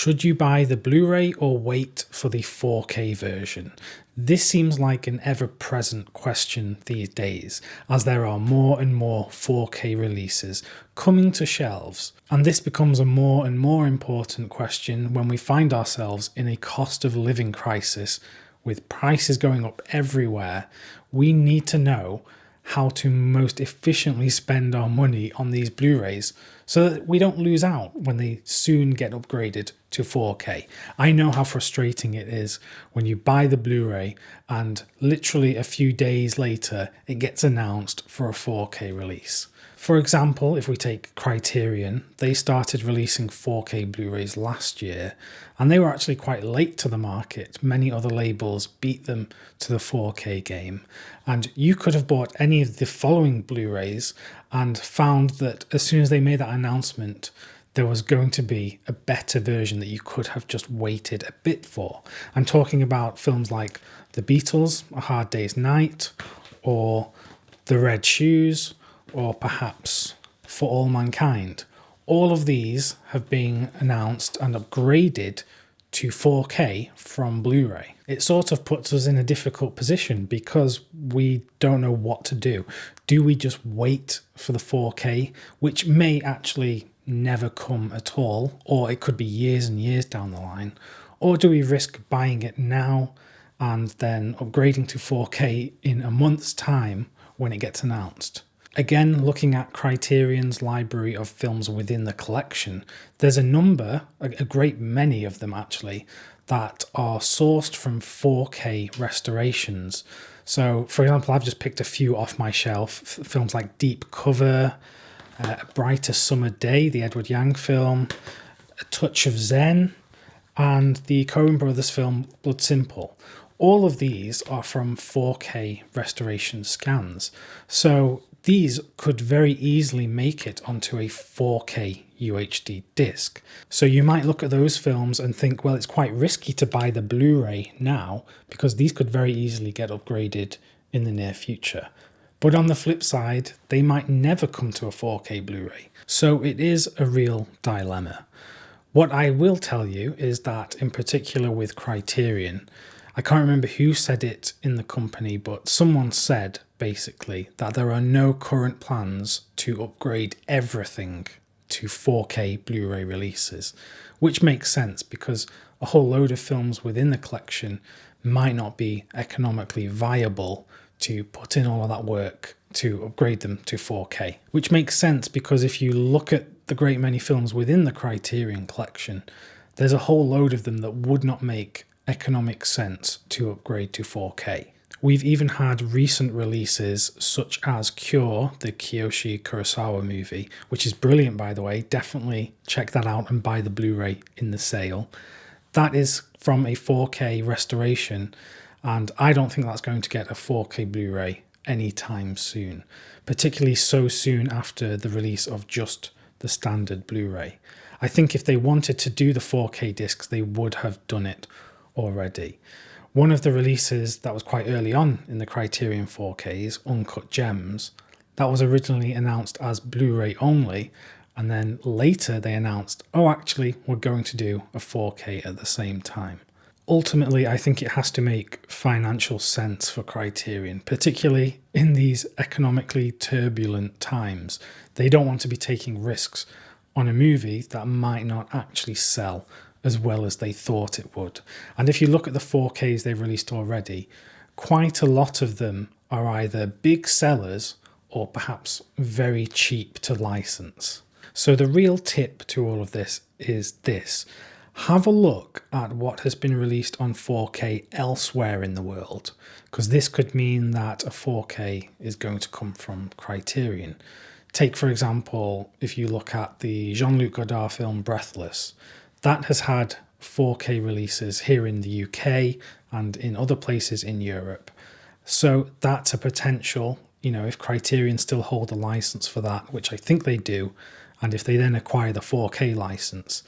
Should you buy the Blu-ray or wait for the 4K version? This seems like an ever-present question these days, as there are more and more 4K releases coming to shelves, and this becomes a more and more important question when we find ourselves in a cost of living crisis with prices going up everywhere. We need to know how to most efficiently spend our money on these Blu-rays so that we don't lose out when they soon get upgraded to 4K. I know how frustrating it is when you buy the Blu-ray and literally a few days later it gets announced for a 4K release. For example, if we take Criterion, they started releasing 4K Blu-rays last year and they were actually quite late to the market. Many other labels beat them to the 4K game, and you could have bought any of the following Blu-rays and found that as soon as they made that announcement there was going to be a better version that you could have just waited a bit for. I'm talking about films like The Beatles, A Hard Day's Night, or The Red Shoes, or perhaps For All Mankind. All of these have been announced and upgraded to 4K from Blu-ray. It sort of puts us in a difficult position because we don't know what to do. Do we just wait for the 4K, which may actually never come at all, or it could be years and years down the line? Or do we risk buying it now and then upgrading to 4K in a month's time when it gets announced? Again, looking at Criterion's library of films within the collection, there's a number, a great many of them actually, that are sourced from 4K restorations. So, for example, I've just picked a few off my shelf. Films like Deep Cover, A Brighter Summer Day, the Edward Yang film, A Touch of Zen, and the Coen Brothers film Blood Simple. All of these are from 4K restoration scans. So these could very easily make it onto a 4K UHD disc. So you might look at those films and think, well, it's quite risky to buy the Blu-ray now because these could very easily get upgraded in the near future. But on the flip side, they might never come to a 4K Blu-ray. So it is a real dilemma. What I will tell you is that, in particular with Criterion, I can't remember who said it in the company, but someone said basically that there are no current plans to upgrade everything to 4K Blu-ray releases, which makes sense because a whole load of films within the collection might not be economically viable to put in all of that work to upgrade them to 4K, which makes sense because if you look at the great many films within the Criterion collection, there's a whole load of them that would not make economic sense to upgrade to 4K. We've even had recent releases such as Cure, the Kiyoshi Kurosawa movie, which is brilliant by the way. Definitely check that out and buy the Blu-ray in the sale. That is from a 4K restoration, and I don't think that's going to get a 4K Blu-ray anytime soon, particularly so soon after the release of just the standard Blu-ray. I think if they wanted to do the 4K discs, they would have done it already. One of the releases that was quite early on in the Criterion 4Ks, Uncut Gems, that was originally announced as Blu-ray only, and then later they announced, oh, actually, we're going to do a 4K at the same time. Ultimately, I think it has to make financial sense for Criterion, particularly in these economically turbulent times. They don't want to be taking risks on a movie that might not actually sell as well as they thought it would. And if you look at the 4Ks they've released already, quite a lot of them are either big sellers or perhaps very cheap to license. So the real tip to all of this is this. Have a look at what has been released on 4K elsewhere in the world, because this could mean that a 4K is going to come from Criterion. Take, for example, if you look at the Jean-Luc Godard film Breathless, that has had 4K releases here in the UK and in other places in Europe. So that's a potential, if Criterion still hold a license for that, which I think they do, and if they then acquire the 4K license,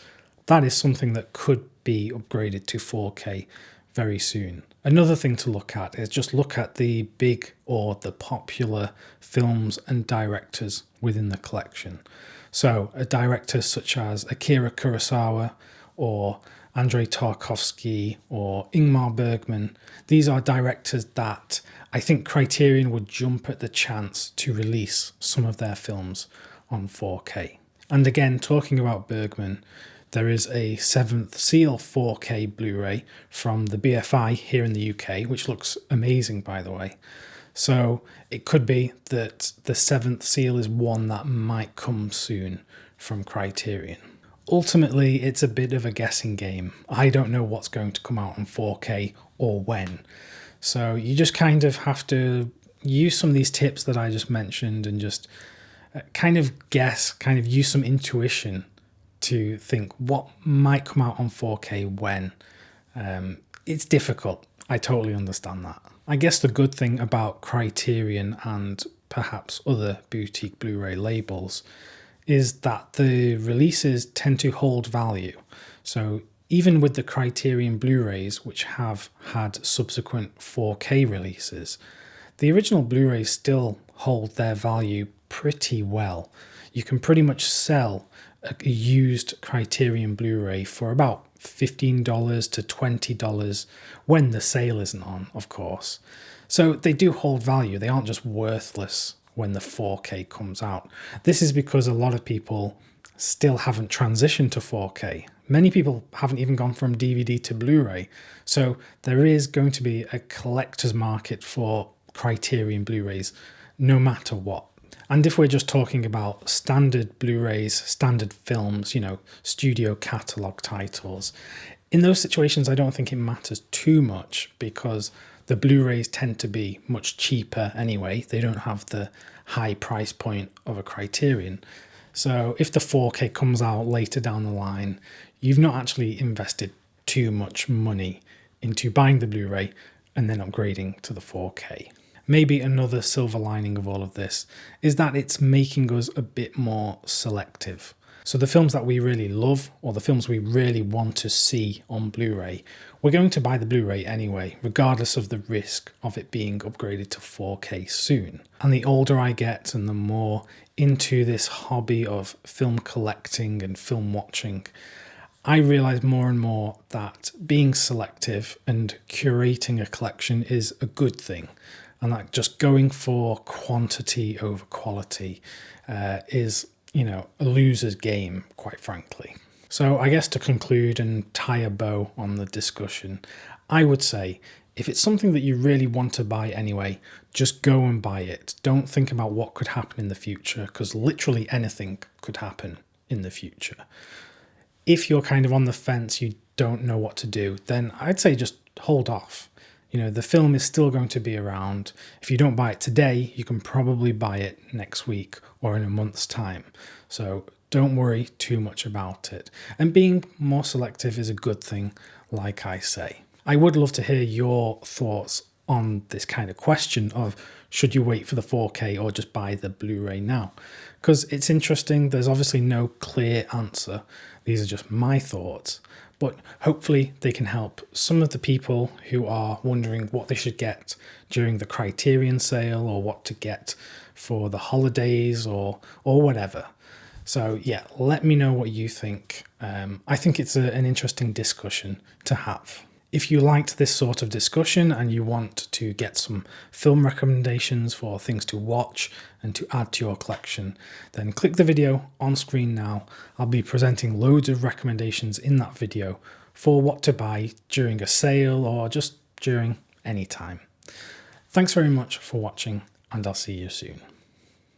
that is something that could be upgraded to 4K very soon. Another thing to look at is just look at the big or the popular films and directors within the collection. So a director such as Akira Kurosawa or Andrei Tarkovsky or Ingmar Bergman. These are directors that I think Criterion would jump at the chance to release some of their films on 4K. And again, talking about Bergman, there is a Seventh Seal 4K Blu-ray from the BFI here in the UK, which looks amazing, by the way. So it could be that the Seventh Seal is one that might come soon from Criterion. Ultimately, it's a bit of a guessing game. I don't know what's going to come out on 4K or when. So you just kind of have to use some of these tips that I just mentioned and just kind of guess, kind of use some intuition to think what might come out on 4K when. It's difficult. I totally understand that. I guess the good thing about Criterion and perhaps other boutique Blu-ray labels is that the releases tend to hold value. So even with the Criterion Blu-rays, which have had subsequent 4K releases, the original Blu-rays still hold their value pretty well. You can pretty much sell a used Criterion Blu-ray for about $15 to $20 when the sale isn't on, of course. So they do hold value. They aren't just worthless when the 4K comes out. This is because a lot of people still haven't transitioned to 4K. Many people haven't even gone from DVD to Blu-ray. So there is going to be a collector's market for Criterion Blu-rays no matter what. And if we're just talking about standard Blu-rays, standard films, studio catalogue titles, in those situations I don't think it matters too much because the Blu-rays tend to be much cheaper anyway. They don't have the high price point of a Criterion. So if the 4K comes out later down the line, you've not actually invested too much money into buying the Blu-ray and then upgrading to the 4K. Maybe another silver lining of all of this is that it's making us a bit more selective. So the films that we really love, or the films we really want to see on Blu-ray, we're going to buy the Blu-ray anyway, regardless of the risk of it being upgraded to 4K soon. And the older I get and the more into this hobby of film collecting and film watching, I realise more and more that being selective and curating a collection is a good thing. And that just going for quantity over quality is, a loser's game, quite frankly. So I guess to conclude and tie a bow on the discussion, I would say if it's something that you really want to buy anyway, just go and buy it. Don't think about what could happen in the future, because literally anything could happen in the future. If you're kind of on the fence, you don't know what to do, then I'd say just hold off. The film is still going to be around. If you don't buy it today, you can probably buy it next week or in a month's time. So don't worry too much about it. And being more selective is a good thing, like I say. I would love to hear your thoughts on this kind of question of should you wait for the 4K or just buy the Blu-ray now? Because it's interesting. There's obviously no clear answer. These are just my thoughts. But hopefully they can help some of the people who are wondering what they should get during the Criterion sale or what to get for the holidays or whatever. So yeah, let me know what you think. I think it's an interesting discussion to have. If you liked this sort of discussion and you want to get some film recommendations for things to watch and to add to your collection, then click the video on screen now. I'll be presenting loads of recommendations in that video for what to buy during a sale or just during any time. Thanks very much for watching, and I'll see you soon.